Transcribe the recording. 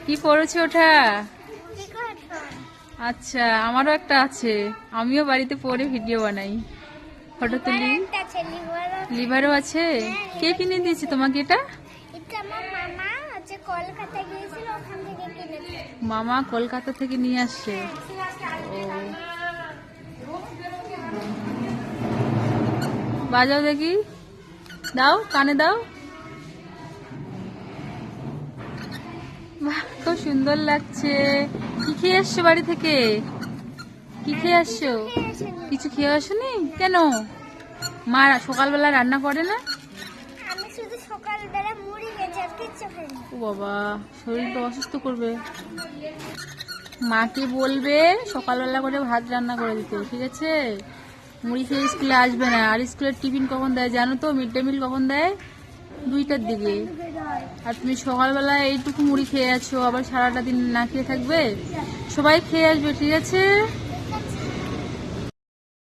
কি পড়েছে ওটা? আচ্ছা, আমারও একটা আছে, আমিও বাড়িতে পড়ে ভিডিও বানাই, ফটো তুলি। লিভারও আছে? কে কিনে দিয়েছে তোমাকে এটা? মামা কলকাতা থেকে নিয়ে আসছে। ও, বাজাও দেখি, দাও, কানে দাও। বাহ, খুব সুন্দর লাগছে। কি খেয়ে আসছো বাড়ি থেকে? কি খেয়ে আসছো? কিছু খেয়ে আসোনি কেন? মা সকালবেলা রান্না করে না? ও বাবা, শরীর তো অসুস্থ করবে। মাকে বলবে সকালবেলা করে ভাত রান্না করে দিতে, ঠিক আছে? মুড়ি খেয়ে স্কুলে আসবে না। আর স্কুলের টিফিন কখন দেয় জানো তো? মিড ডে মিল কখন দেয়? 2টার দিকে। আর তুমি সকালবেলা এইটুকু মুড়ি খেয়ে আছো, আবার সারাটা দিন না খেয়ে থাকবে? সবাই খেয়ে আসবে, ঠিক আছে?